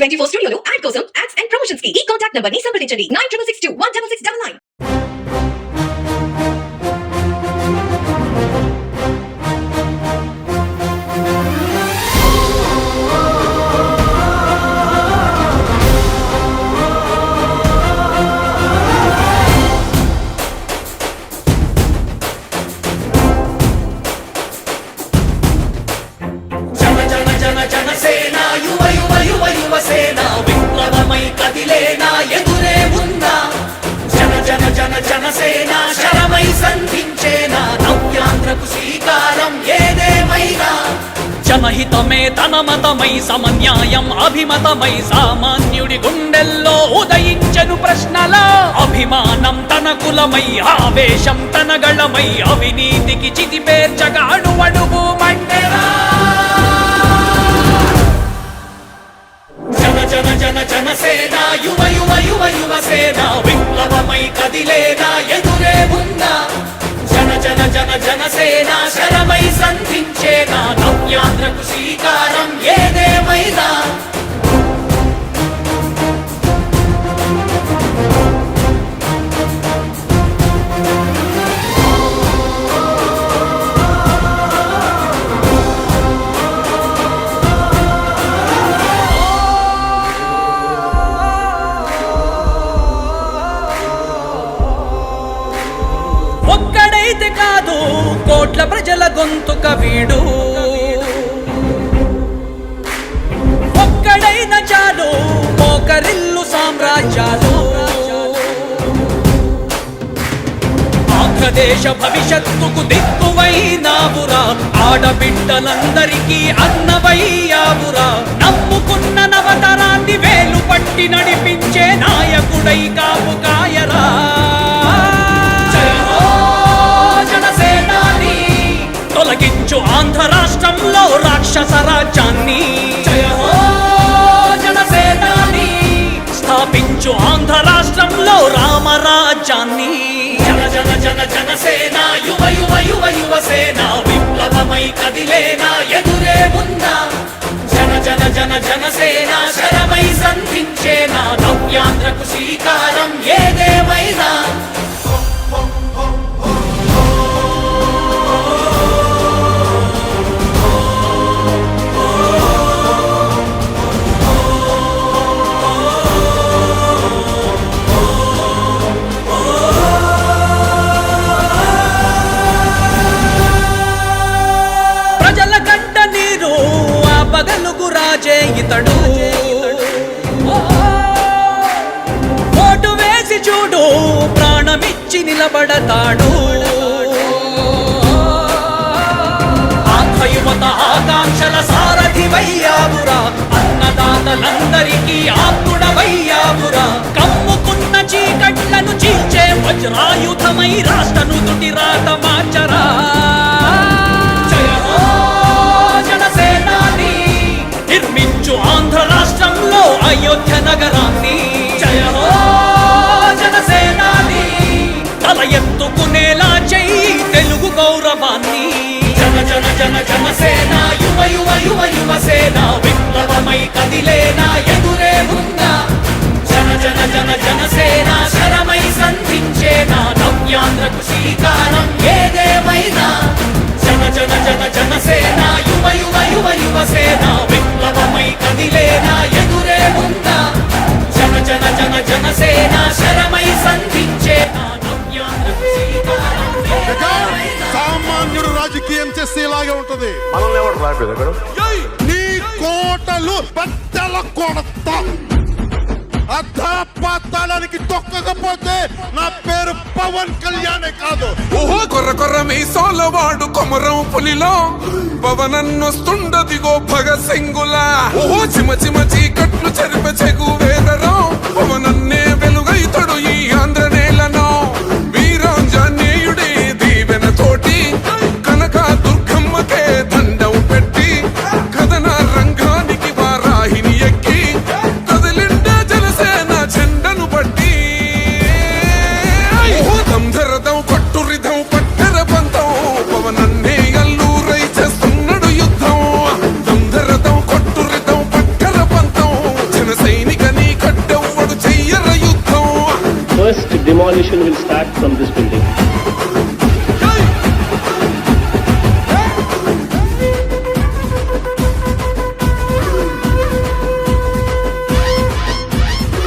24 స్టూడియోలో యాడ్ కోసం ads and promotions కి ఈ కాంటాక్ట్ నంబర్ ని సంప్రదించండి 9662166699. జనసేన యువ యువ యువ యువసేన విప్లవమై కదిలేనా ఎదురే ఉందా జన జన జన జనసేన శరమై సంధించేనా నవ్యాంధ్రకు శ్రీకారం ఏదేమైనా జనహితమే తన మతమై సమన్యాయం అభిమతమై సామాన్యుడి గుండెల్లో ఉదయించెను ప్రశ్నల అభిమానం తన కులమై ఆవేశం తన గళమై అవినీతికి చితిపేర్చగా అడువడుగు మండెరా జన జన జనసేన యువ యువ యువ యువసేన విప్లవమై కదిలేనా ఎదురే ఉందా జన జన జన జనసేన శరమై సంధించేనా నవ్యాంధ్రకు శ్రీకారం ఏదేమైనా ఒక్కడైతే కాదు కోట్ల ప్రజల గొంతుక వీడు ఒక్కడైన చాలు మోకరిల్లు సామ్రాజ్యాలు ఆంధ్రదేశ భవిష్యత్తుకు దిక్కువైనావురా ఆడబిడ్డలందరికీ అన్నవయ్యావురా నమ్ముకున్న నవతరాన్ని వేలు పట్టి నడిపించే నాయకుడై కాపు కాయరా తొలగించు ఆంధ్ర రాష్ట్రంలో రాక్షస రాజ్యాన్ని జయ హో జనసేనాని స్థాపించు ఆంధ్ర రాష్ట్రంలో రామరాజ్యాన్ని జన జన జన జనసేన యువ యువ యువ యువసేన విప్లవమై కదిలేనా ఎదురే ఉందా జన జన జన జనసేన శరమై సంధించేనా నవ్యాంధ్రకు శ్రీకారం ఏదేమైనా ఇతడు ఓటు వేసి చూడు ప్రాణమిచ్చి నిలబడతాడు ఆంధ్రయువత ఆకాంక్షల సారథివయ్యావురా అన్నదాతలందరికీ ఆప్తుడవయ్యావురా కమ్ముకున్న చీకట్లను చీల్చే వజ్రాయుధమై రాష్ట్రను తుటి రాత మార్చరా నిర్మించు ఆంధ్ర రాష్ట్రంలో అయోధ్య నగరాన్ని జయ హో జనసేనాని తల ఎత్తుకునేలా చెయ్యి తెలుగు గౌరవాన్ని జన జన జన జనసేన యువ యువ యువ యువసేన విప్లవమై కదిలేనా ఎదురే ఉందా జన జన జన జనసేన శరమై సంధించేనా నవ్యాంధ్రకు శ్రీకారం ఏదేమైనా జన జన జన జనసేన యువ యువ యువ యువసేన విప్లవమై కదిలేనా ఎదురే ఉందా జన జన జన జనసేన శరమై సంధించేనా నవ్యాంధ్రకు శ్రీకారం ఏదేమైనా సామాన్యుడు రాజకీయం చేస్తే ఇలాగే ఉంటది. మనల్ని ఎవరు రాలేదు అక్కడ నీ కోటలు బద్దల కొడతా అధాపాతాళానికి తొక్కకపోతే నా పేరు పవన్ కళ్యాణే కాదు. ఓహో కొర్ర కొర్ర మీసాల వాడు కొమరం పులిలో పవనన్నొస్తుండదిగో భగత్ సింగులా ఓహో చిమ చిమ చీకట్లు చెరిప చెగు వేదరో పవనన్నే వెలుగైతడు ఈ ఆంధ్ర నేలను వీరాంజనేయుడి దీవెన తోటి కనక దుర్గమ్మకే దండం పెట్టి కథన రంగానికి వారాహిని ఎక్కి కదిలిండ జనసేన జెండను పట్టి దంధరదం కొట్టురిదం పట్టర పంతం పవనన్నే అల్లూరై చేస్తున్నాడు యుద్ధం దంధరదం కొట్టురిదం పట్టర పంతం will start from this building.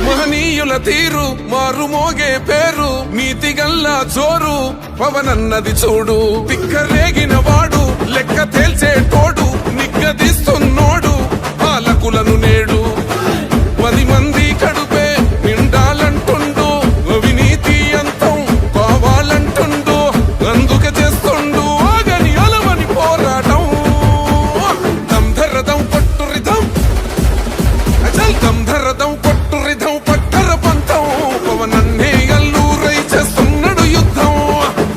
మహనీయుల తీరు మారు మోగే పేరు నీతి గల్లా జోరు పవనన్నది చూడు తిక్కరేగిన వాడు లెక్క తేల్చే తోడు నిగ్గదీస్తున్నోడు పాలకులను నేడు 10 మంది కడుపే నిండాలంటుండు అవినీతి అంతం కావాలంటుండు అందుకే చేస్తుండు ఆగని అలమని పోరాటం దంధరదం కొట్టు రిధం అచల్ దంధరదం కొట్టు రిధం పట్టర పంతం పవనన్నే అల్లూరై చేస్తున్నాడు యుద్ధం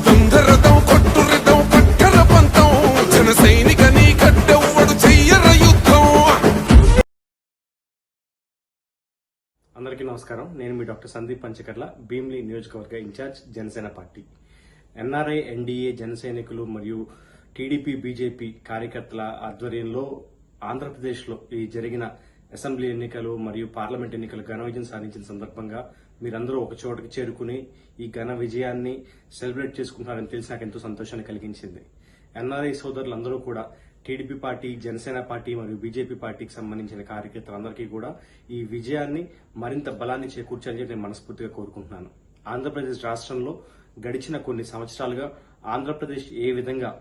దంధరదం కొట్టు రిధం పట్టర పంతం జన సైనిక నీ కట్టెవ్వడు చెయ్యర యుద్ధం. అందరికీ నమస్కారం. నేను మీ డాక్టర్ సందీప్ పంచకర్ల, భీమ్లీ నియోజకవర్గ in charge Janasena party. NRI, NDA, జన సైనికులు మరియు టీడీపీ, బీజేపీ కార్యకర్తల ఆధ్వర్యంలో ఆంధ్రప్రదేశ్లో ఈ జరిగిన అసెంబ్లీ ఎన్నికలు మరియు పార్లమెంట్ ఎన్నికలు ఘన విజయం సాధించిన సందర్భంగా మీరందరూ ఒక చోటకి చేరుకుని ఈ ఘన విజయాన్ని సెలబ్రేట్ చేసుకుంటున్నారని తెలిసి నాకు ఎంతో సంతోషాన్ని కలిగించింది. ఎన్ఆర్ఐ సోదరులందరూ కూడా టీడీపీ పార్టీ, జనసేన పార్టీ మరియు బీజేపీ పార్టీకి సంబంధించిన కార్యకర్తలందరికీ కూడా ఈ విజయాన్ని మరింత బలాన్ని చేకూర్చాలని నేను మనస్ఫూర్తిగా కోరుకుంటున్నాను. ఆంధ్రప్రదేశ్ రాష్ట్రంలో గడిచిన కొన్ని సంవత్సరాలుగా ఆంధ్రప్రదేశ్ ఏ విధంగా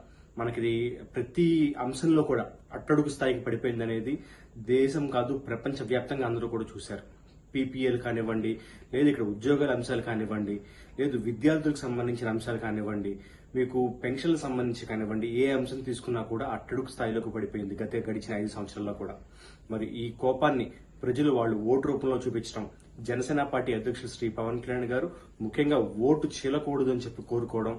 మనకి ప్రతి అంశంలో కూడా అట్టడుగు స్థాయికి పడిపోయిందనేది దేశం కాదు ప్రపంచ వ్యాప్తంగా అందరూ కూడా చూశారు. పీపీఎల్ కానివ్వండి, లేదు ఇక్కడ ఉద్యోగాల అంశాలు కానివ్వండి, లేదు విద్యార్థులకు సంబంధించిన అంశాలు కానివ్వండి, మీకు పెన్షన్లకు సంబంధించి కానివ్వండి, ఏ అంశం తీసుకున్నా కూడా అట్టడుగు స్థాయిలోకి పడిపోయింది గడిచిన 5 సంవత్సరాల్లో కూడా. మరి ఈ కోపాన్ని ప్రజలు వాళ్ళు ఓటు రూపంలో చూపించడం, జనసేన పార్టీ అధ్యక్షుడు శ్రీ పవన్ కళ్యాణ్ గారు ముఖ్యంగా ఓటు చీలకూడదు అని చెప్పి కోరుకోవడం,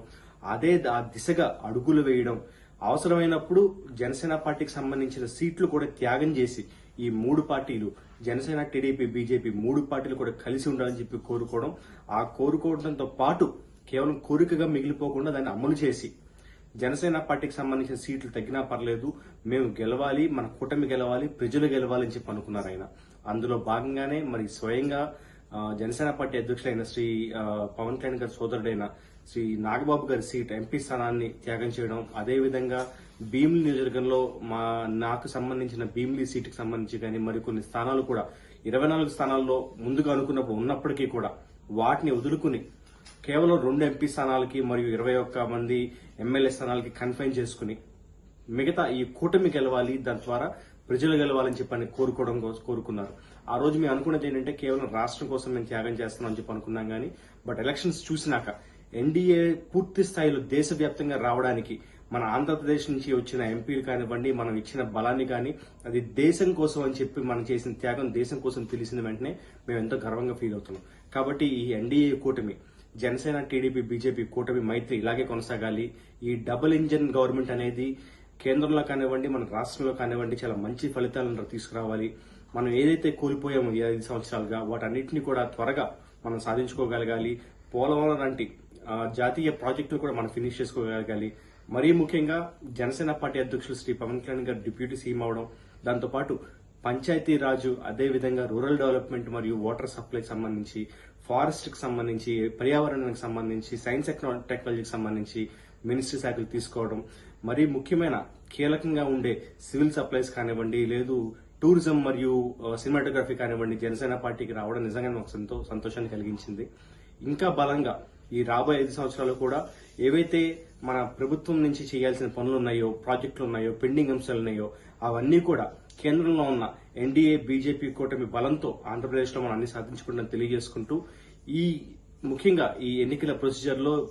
ఆ దిశగా అడుగులు వేయడం, అవసరమైనప్పుడు జనసేన పార్టీకి సంబంధించిన సీట్లు కూడా త్యాగం చేసి ఈ 3 పార్టీలు జనసేన, టీడీపీ, బీజేపీ 3 పార్టీలు కూడా కలిసి ఉండాలని చెప్పి కోరుకోవడం, ఆ కోరుకోవడంతో పాటు కేవలం కోరికగా మిగిలిపోకుండా దాన్ని అమలు చేసి జనసేన పార్టీకి సంబంధించిన సీట్లు తగ్గినా పర్లేదు, మేము గెలవాలి, మన కూటమి గెలవాలి, ప్రజలు గెలవాలి అని చెప్పి అనుకున్నారు ఆయన. అందులో భాగంగానే మరి స్వయంగా జనసేన పార్టీ అధ్యక్షుడైన శ్రీ పవన్ కళ్యాణ్ గారి సోదరుడైన శ్రీ నాగబాబు గారి సీట్ ఎంపీ స్థానాన్ని త్యాగం చేయడం, అదేవిధంగా భీమ్లీ నియోజకవర్గంలో నాకు సంబంధించిన భీమ్లీ సీటుకి సంబంధించి కానీ మరికొన్ని స్థానాలు కూడా 24 స్థానాల్లో ముందుగా అనుకున్నప్పుడు ఉన్నప్పటికీ కూడా వాటిని వదులుకుని కేవలం 2 ఎంపీ స్థానాలకి మరియు 21 మంది ఎమ్మెల్యే స్థానాలకి కన్ఫైన్ చేసుకుని మిగతా ఈ కూటమి గెలవాలి, దాని ద్వారా ప్రజలు గెలవాలని చెప్పని కోరుకున్నారు. ఆ రోజు మేము అనుకున్నది ఏంటంటే కేవలం రాష్ట్రం కోసం మేము త్యాగం చేస్తున్నాం అని చెప్పి అనుకున్నాం కానీ బట్ ఎలక్షన్స్ చూసినాక ఎన్డీఏ పూర్తి స్థాయిలో దేశవ్యాప్తంగా రావడానికి మన ఆంధ్రప్రదేశ్ నుంచి వచ్చిన ఎంపీలు కానివ్వండి, మనం ఇచ్చిన బలాన్ని కానీ అది దేశం కోసం అని చెప్పి మనం చేసిన త్యాగం దేశం కోసం తెలిసిన వెంటనే మేము ఎంతో గర్వంగా ఫీల్ అవుతున్నాం. కాబట్టి ఈ ఎన్డీఏ కూటమి, జనసేన, టీడీపీ, బీజేపీ కూటమి మైత్రి ఇలాగే కొనసాగాలి. ఈ డబుల్ ఇంజన్ గవర్నమెంట్ అనేది కేంద్రంలో కానివ్వండి, మన రాష్ట్రంలో కానివ్వండి చాలా మంచి ఫలితాలను తీసుకురావాలి. మనం ఏదైతే కోల్పోయామో ఈ 5 సంవత్సరాలుగా వాటన్నిటిని కూడా త్వరగా మనం సాధించుకోగలగాలి. పోలవరం లాంటి జాతీయ ప్రాజెక్టులు కూడా మనం ఫినిష్ చేసుకోగలగాలి. మరీ ముఖ్యంగా జనసేన పార్టీ అధ్యక్షులు శ్రీ పవన్ కళ్యాణ్ గారు డిప్యూటీ సీఎం అవడం, దాంతోపాటు పంచాయతీ రాజు, అదేవిధంగా రూరల్ డెవలప్మెంట్ మరియు వాటర్ సప్లైకి సంబంధించి, ఫారెస్ట్ కి సంబంధించి, పర్యావరణానికి సంబంధించి, సైన్స్ టెక్నాలజీకి సంబంధించి మినిస్ట్రీ శాఖలు తీసుకోవడం, మరీ ముఖ్యమైన కీలకంగా ఉండే సివిల్ సప్లైస్ కానివ్వండి, లేదు టూరిజం మరియు సినిమాటోగ్రఫీ కానివ్వండి జనసేన పార్టీకి రావడం నిజంగా నాకు సంతోషాన్ని కలిగించింది. ఇంకా బలంగా ఈ రాబోయే 5 సంవత్సరాలు కూడా ఏవైతే మన ప్రభుత్వం నుంచి చేయాల్సిన పనులు ఉన్నాయో, ప్రాజెక్టులు ఉన్నాయో, పెండింగ్ అంశాలు ఉన్నాయో అవన్నీ కూడా కేంద్రంలో ఉన్న ఎన్డీఏ, బీజేపీ కూటమి బలంతో ఆంధ్రప్రదేశ్ లో మనం అన్ని సాధించుకుంటామని తెలియజేసుకుంటూ ఈ ముఖ్యంగా ఈ ఎన్నికల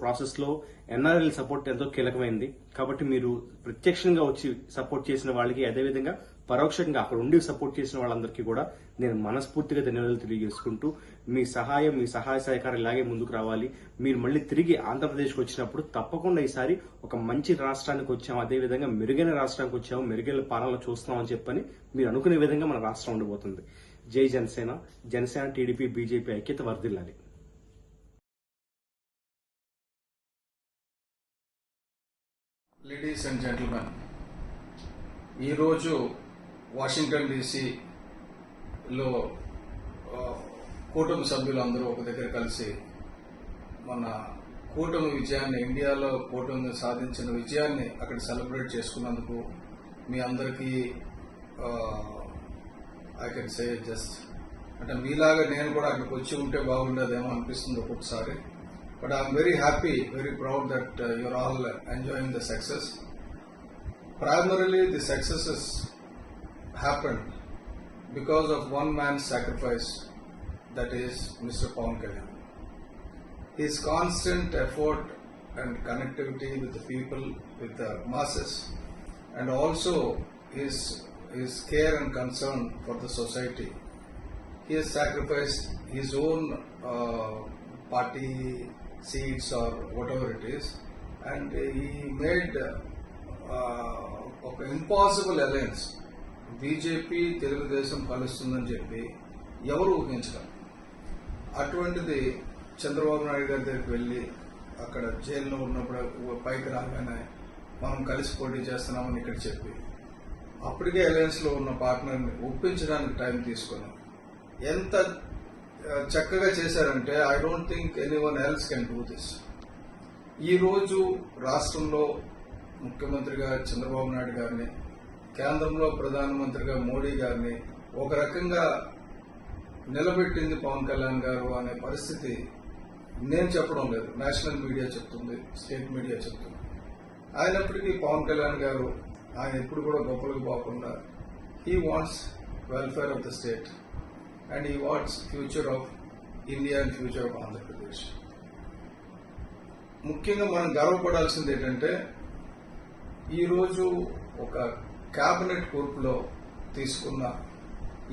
ప్రాసెస్ లో ఎన్ఆర్ఎల్ సపోర్ట్ ఎంతో కీలకమైంది. కాబట్టి మీరు ప్రత్యక్షంగా వచ్చి సపోర్ట్ చేసిన వాళ్ళకి, అదేవిధంగా పరోక్షంగా అక్కడ ఉండి సపోర్ట్ చేసిన వాళ్ళందరికీ కూడా నేను మనస్ఫూర్తిగా ధన్యవాదాలు తెలియజేసుకుంటూ మీ సహాయ సహకారం ఇలాగే ముందుకు రావాలి. మీరు మళ్ళీ తిరిగి ఆంధ్రప్రదేశ్కి వచ్చినప్పుడు తప్పకుండా ఈసారి ఒక మంచి రాష్ట్రానికి వచ్చాము, అదేవిధంగా మెరుగైన రాష్ట్రానికి వచ్చాము, మెరుగైన పాలన చూస్తున్నామని చెప్పని మీరు అనుకునే విధంగా మన రాష్ట్రం ఉండబోతుంది. జై జనసేన. జనసేన, టీడీపీ, బీజేపీ ఐక్యత వర్ధిల్లాలి. లేడీస్ అండ్ జెంటిల్మెన్, ఈరోజు వాషింగ్టన్ డీసీలో కుటుంబ సభ్యులందరూ ఒక దగ్గర కలిసి మన కూటమి విజయాన్ని, ఇండియాలో కూటమి సాధించిన విజయాన్ని అక్కడ సెలబ్రేట్ చేసుకున్నందుకు మీ అందరికీ ఐ కెన్ సే జస్ట్ అంటే మీలాగా నేను కూడా అక్కడికి వచ్చి ఉంటే బాగుండేదేమో అనిపిస్తుంది ఒక్కొక్కసారి. But I'm very happy, very proud that you're all enjoying the success. Primarily, the successes happened because of one man's sacrifice, that is Mr. Pawan Kalyan. His constant effort and connectivity with the people, with the masses, and also his care and concern for the society. He has sacrificed his own party seats or whatever it is, and he made ఒక impossible alliance. BJP Telugu Desam కలుస్తుందని చెప్పి ఎవరు ఊహించగలరు? అటువంటిది చంద్రబాబు నాయుడు గారి దగ్గరికి వెళ్ళి అక్కడ జైల్లో ఉన్నప్పుడు పైకి రాగానే మనం కలిసి పోటీ చేస్తున్నామని ఇక్కడ చెప్పి అప్పటికే అలయన్స్ లో ఉన్న పార్ట్నర్ని ఒప్పించడానికి టైం తీసుకుని ఎంత చక్కగా చేశారంటే I don't think anyone else can do this. ఈ రోజు రాష్ట్రంలో ముఖ్యమంత్రిగా చంద్రబాబు నాయుడు గారిని, కేంద్రంలో ప్రధానమంత్రిగా మోడీ గారిని ఒక రకంగా నిలబెట్టింది పవన్ కళ్యాణ్ గారు అనే పరిస్థితి నేను చెప్పడం లేదు, నేషనల్ మీడియా చెప్తుంది, స్టేట్ మీడియా చెప్తుంది. అయినప్పటికీ పవన్ కళ్యాణ్ గారు ఆయన ఎప్పుడు కూడా గొప్పలకు పోకుండా he wants welfare of the state and he wants future of India and future of Andhra Pradesh. ముఖ్యంగా మనం గర్వపడాల్సింది ఏంటంటే ఈరోజు ఒక క్యాబినెట్ కూర్పులో తీసుకున్న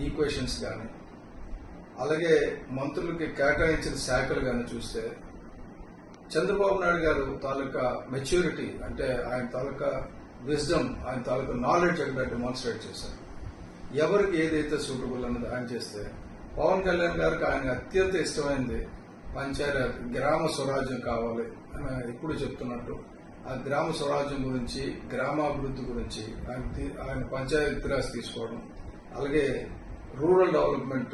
ఈక్వేషన్స్ కానీ, అలాగే మంత్రులకి కేటాయించిన శాఖలు కానీ చూస్తే చంద్రబాబు నాయుడు గారు తాలూకా మెచ్యూరిటీ అంటే ఆయన తాలూకా విజ్డమ్, ఆయన తాలూకా నాలెడ్జ్ అక్కడ డెమాన్స్ట్రేట్ చేశారు. ఎవరికి ఏదైతే సూటబుల్ అన్నది ఆయన చేస్తే, పవన్ కళ్యాణ్ గారికి ఆయన అత్యంత ఇష్టమైంది పంచాయతీ గ్రామ స్వరాజ్యం కావాలి అని ఎప్పుడు చెప్తున్నట్టు ఆ గ్రామ స్వరాజ్యం గురించి, గ్రామాభివృద్ధి గురించి ఆయన పంచాయతీరాజ్ తీసుకోవడం, అలాగే రూరల్ డెవలప్మెంట్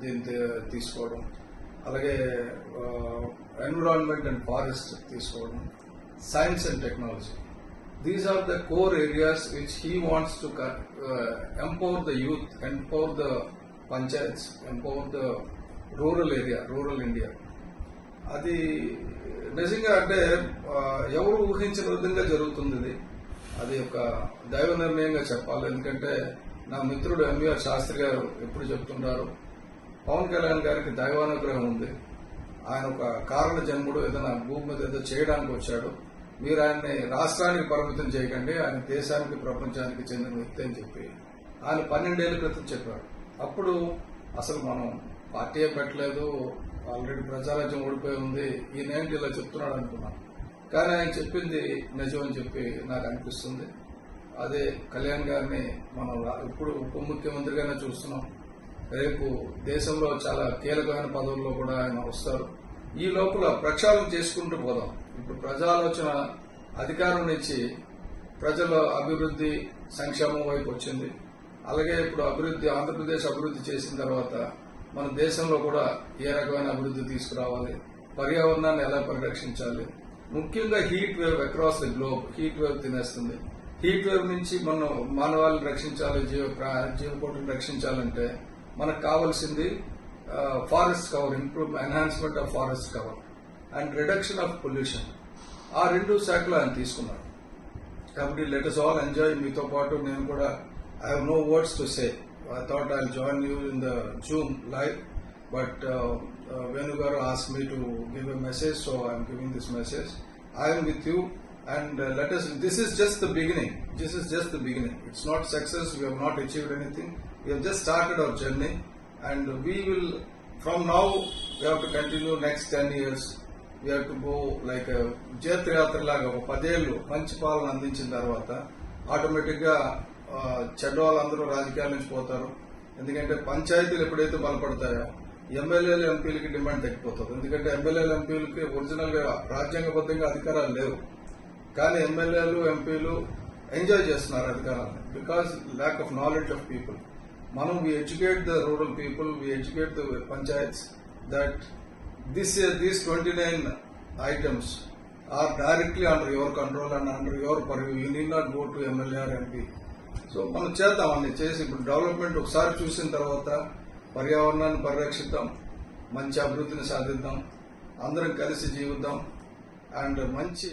దీన్ని తీసుకోవడం, అలాగే ఎన్విరాన్మెంట్ అండ్ ఫారెస్ట్ తీసుకోవడం, science and technology. These are the core areas which he wants to empower the youth, empower the panchayats, empower the rural area, rural India. అది నిజంగా అంటే ఎవరు ఊహించిన విధంగా జరుగుతుంది ఇది. అది ఒక దైవ నిర్ణయంగా చెప్పాలి. ఎందుకంటే నా మిత్రుడు ఎంవీఆర్ శాస్త్రి గారు ఎప్పుడు చెప్తుంటారు, పవన్ కళ్యాణ్ గారికి దైవానుగ్రహం ఉంది, ఆయన ఒక కారణ జన్ముడు, ఏదైనా భూమి మీద ఏదో చేయడానికి వచ్చాడు, మీరు ఆయన్ని రాష్ట్రానికి పరిమితం చేయకండి, ఆయన దేశానికి ప్రపంచానికి చెందిన వ్యక్తి అని చెప్పి ఆయన 12 ఏళ్ల క్రితం చెప్పాడు. అప్పుడు అసలు మనం పార్టీ పెట్టలేదు, ఆల్రెడీ ప్రజారాజ్యం ఓడిపోయి ఉంది, ఈయనేంటి ఇలా చెప్తున్నాడు అనుకున్నాను. కానీ ఆయన చెప్పింది నిజం అని చెప్పి నాకు అనిపిస్తుంది. అదే కళ్యాణ్ గారిని మనం ఇప్పుడు ఉప ముఖ్యమంత్రిగానే చూస్తున్నాం. రేపు దేశంలో చాలా కీలకమైన పదవుల్లో కూడా ఆయన వస్తారు. ఈ లోపల ప్రక్షాళన చేసుకుంటూ పోదాం. ఇప్పుడు ప్రజాలోచన అధికారం నుంచి ప్రజల అభివృద్ధి, సంక్షేమం వైపు వచ్చింది. అలాగే ఇప్పుడు అభివృద్ధి, ఆంధ్రప్రదేశ్ అభివృద్ధి చేసిన తర్వాత మన దేశంలో కూడా ఏ రకమైన అభివృద్ధి తీసుకురావాలి, పర్యావరణాన్ని ఎలా పరిరక్షించాలి, ముఖ్యంగా heat wave across the globe heat wave తినేస్తుంది. హీట్ వేవ్ నుంచి మనం మానవాళిని రక్షించాలి, జీవకోటిని రక్షించాలంటే మనకు కావాల్సింది forest cover, enhancement of forest cover and reduction of pollution. ఆ 2 శాఖలు ఆయన తీసుకున్నారు. కాబట్టి లెట్ us all ఎంజాయ్. మీతో పాటు నేను కూడా I have no words to say. I thought I'll join you in the Zoom live, but Venu garu asked me to give a message, so I'm giving this message. I am with you, and this is just the beginning. This is just the beginning. It's not success. We have not achieved anything. We have just started our journey, and we will, from now, we have to continue next 10 years. We have to go like a Jayatra laga, 10 ఏళ్ళు మంచి పాలన అందించిన తర్వాత ఆటోమేటిక్గా చెడ్డ వాళ్ళందరూ రాజకీయాల నుంచి పోతారు. ఎందుకంటే పంచాయతీలు ఎప్పుడైతే బలపడతాయో ఎమ్మెల్యేలు, ఎంపీలకి డిమాండ్ తగ్గిపోతుంది. ఎందుకంటే ఎమ్మెల్యేలు, ఎంపీలకి ఒరిజినల్ గా రాజ్యాంగబద్ధంగా అధికారాలు లేవు, కానీ ఎమ్మెల్యేలు, ఎంపీలు ఎంజాయ్ చేస్తున్నారు అధికారాన్ని because lack of knowledge of people. మనం we educate the rural people, we educate the panchayats that these 29 items are directly under your control and under your purview. You need not go to MLA or MP. So మనం చేద్దాం అన్ని చేసి ఇప్పుడు development ఒకసారి చూసిన తర్వాత పర్యావరణాన్ని పరిరక్షిద్దాం, మంచి అభివృద్ధిని సాధిద్దాం, అందరం కలిసి జీవిద్దాం అండ్ మంచి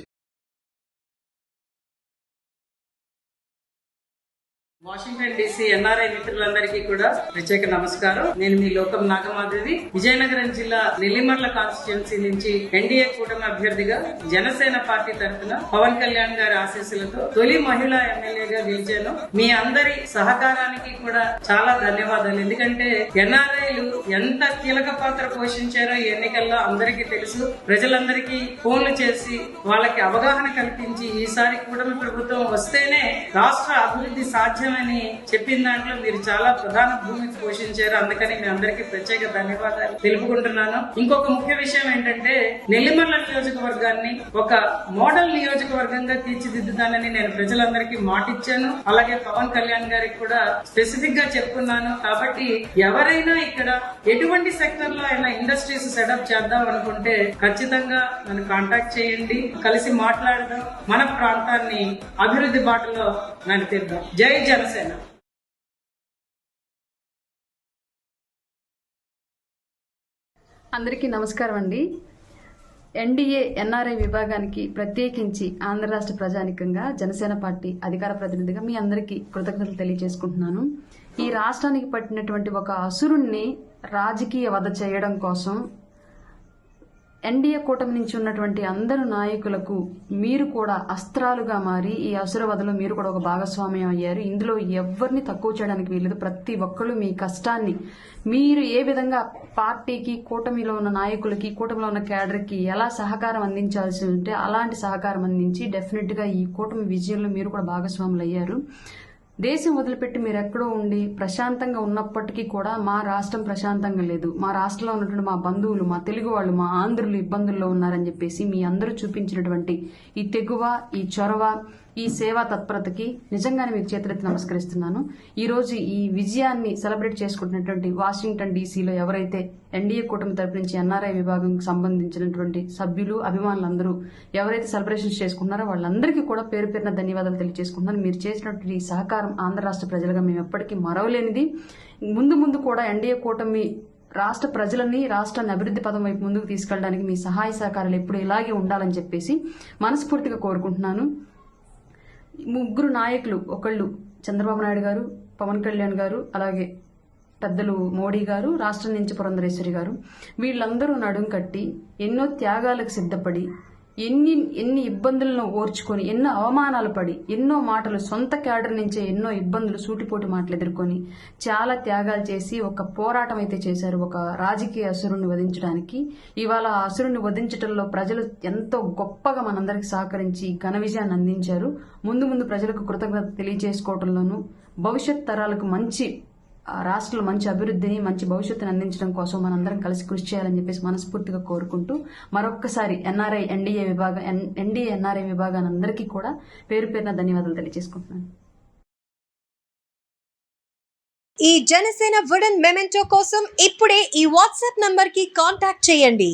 వాషింగ్టన్ డీసీ ఎన్ఆర్ఐ మిత్రులందరికీ కూడా ప్రత్యేక నమస్కారం. నేను మీ లోకం నాగమాధవి, విజయనగరం జిల్లా నెల్లిమర్ల కాన్స్టిట్యున్సీ నుంచి ఎన్డీఏ కూటమి అభ్యర్థిగా జనసేన పార్టీ తరఫున పవన్ కళ్యాణ్ గారి ఆశీస్సులతో తొలి మహిళా ఎమ్మెల్యేగా గెలిచాను. మీ అందరి సహకారానికి కూడా చాలా ధన్యవాదాలు. ఎందుకంటే ఎన్ఆర్ఐలు ఎంత కీలక పాత్ర పోషించారో ఈ ఎన్నికల్లో అందరికీ తెలుసు. ప్రజలందరికీ ఫోన్లు చేసి వాళ్ళకి అవగాహన కల్పించి ఈసారి కూటమి ప్రభుత్వం వస్తేనే రాష్ట్ర అభివృద్ధి సాధ్యం అని చెప్పిన దాంట్లో మీరు చాలా ప్రధాన భూమికి పోషించారు. అందుకని మీ అందరికీ ప్రత్యేక ధన్యవాదాలు తెలుపుకుంటున్నాను. ఇంకొక ముఖ్య విషయం ఏంటంటే నెల్లిమర్ల నియోజకవర్గాన్ని ఒక మోడల్ నియోజకవర్గంగా తీర్చిదిద్దుతానని నేను ప్రజలందరికీ మాటిచ్చాను. అలాగే పవన్ కళ్యాణ్ గారికి కూడా స్పెసిఫిక్ గా చెప్పుకున్నాను. కాబట్టి ఎవరైనా ఇక్కడ ఎటువంటి సెక్టర్ లో అయినా ఇండస్ట్రీస్ సెటప్ చేద్దాం అనుకుంటే ఖచ్చితంగా నన్ను కాంటాక్ట్ చేయండి, కలిసి మాట్లాడదాం, మన ప్రాంతాన్ని అభివృద్ధి బాటలో నడిపిద్దాం. జై జనసేన. అందరికీ నమస్కారం అండి. ఎన్డీఏ ఎన్ఆర్ఐ విభాగానికి ప్రత్యేకించి ఆంధ్ర రాష్ట్ర ప్రజానికంగా జనసేన పార్టీ అధికార ప్రతినిధిగా మీ అందరికీ కృతజ్ఞతలు తెలియజేసుకుంటున్నాను. ఈ రాష్ట్రానికి పట్టినటువంటి ఒక అసురుణ్ణి రాజకీయ వధ చేయడం కోసం ఎన్డీఏ కూటమి నుంచి ఉన్నటువంటి అందరు నాయకులకు మీరు కూడా అస్త్రాలుగా మారి ఈ అసుర వధలో మీరు కూడా ఒక భాగస్వామ్యం అయ్యారు. ఇందులో ఎవరిని తక్కువ చేయడానికి వీల్లేదు. ప్రతి ఒక్కళ్ళు మీ కష్టాన్ని మీరు ఏ విధంగా పార్టీకి, కూటమిలో ఉన్న నాయకులకి, కూటమిలో ఉన్న క్యాడర్కి ఎలా సహకారం అందించాల్సి ఉంటే అలాంటి సహకారం అందించి డెఫినెట్ గా ఈ కూటమి విజయంలో మీరు కూడా భాగస్వాములు అయ్యారు. దేశం వదిలిపెట్టి మీరు ఎక్కడో ఉండి ప్రశాంతంగా ఉన్నప్పటికీ కూడా మా రాష్ట్రం ప్రశాంతంగా లేదు. మా రాష్ట్రంలో ఉన్నటువంటి మా బంధువులు, మా తెలుగు వాళ్ళు, మా ఆంధ్రులు ఇబ్బందుల్లో ఉన్నారని చెప్పేసి మీ అందరూ చూపించినటువంటి ఈ తెగువ, ఈ చొరవ, ఈ సేవా తత్పరతకి నిజంగానే మీకు చేతులెత్తి నమస్కరిస్తున్నాను. ఈ రోజు ఈ విజయాన్ని సెలబ్రేట్ చేసుకుంటున్నటువంటి వాషింగ్టన్ డీసీలో ఎవరైతే ఎన్డీఏ కూటమి తరపు నుంచి ఎన్ఆర్ఐ విభాగం సంబంధించినటువంటి సభ్యులు, అభిమానులందరూ ఎవరైతే సెలబ్రేషన్స్ చేసుకుంటున్నారో వాళ్ళందరికీ కూడా పేరు పేరున ధన్యవాదాలు తెలియజేసుకుంటున్నాను. మీరు చేసినటువంటి ఈ సహకారం ఆంధ్ర రాష్ట్ర ప్రజలుగా మేము ఎప్పటికీ మరవలేనిది. ముందు ముందు కూడా ఎన్డీఏ కూటమి రాష్ట్ర ప్రజలని, రాష్ట్రాన్ని అభివృద్ధి పదం వైపు ముందుకు తీసుకెళ్ళడానికి మీ సహాయ సహకారాలు ఎప్పుడు ఇలాగే ఉండాలని చెప్పేసి మనస్ఫూర్తిగా కోరుకుంటున్నాను. ముగ్గురు నాయకులు, ఒకళ్ళు చంద్రబాబు నాయుడు గారు, పవన్ కళ్యాణ్ గారు, అలాగే పెద్దలు మోడీ గారు, రాష్ట్రం నుంచి పురంధరేశ్వరి గారు, వీళ్ళందరూ నడుం కట్టి ఎన్నో త్యాగాలకు సిద్ధపడి ఎన్ని ఇబ్బందులను ఓర్చుకొని, ఎన్నో అవమానాలు పడి, ఎన్నో మాటలు సొంత క్యాడర్ నుంచే ఎన్నో ఇబ్బందులు, సూటిపోటి మాటలు ఎదుర్కొని చాలా త్యాగాలు చేసి ఒక పోరాటం అయితే చేశారు ఒక రాజకీయ అసురుణ్ణి వధించడానికి. ఇవాళ ఆ అసురుణ్ణి వధించడంలో ప్రజలు ఎంతో గొప్పగా మనందరికి సహకరించి ఘన విజయాన్ని అందించారు. ముందు ముందు ప్రజలకు కృతజ్ఞత తెలియజేసుకోవడంలోనూ భవిష్యత్ తరాలకు మంచి రాష్ట్రంలో మంచి అభివృద్ధిని, మంచి భవిష్యత్తుని అందించడం కోసం మనందరం కలిసి కృషి చేయాలని చెప్పేసి మనస్ఫూర్తిగా కోరుకుంటూ మరొక్కసారి ఎన్డీఏ ఎన్ఆర్ఐ విభాగాన్ని అందరికీ కూడా పేరు పేరున ధన్యవాదాలు తెలియజేసుకుంటున్నాను. ఈ జనసేన వుడెన్ మెమెంటో కోసం ఇప్పుడే ఈ వాట్సాప్ నంబర్ కి కాంటాక్ట్ చేయండి.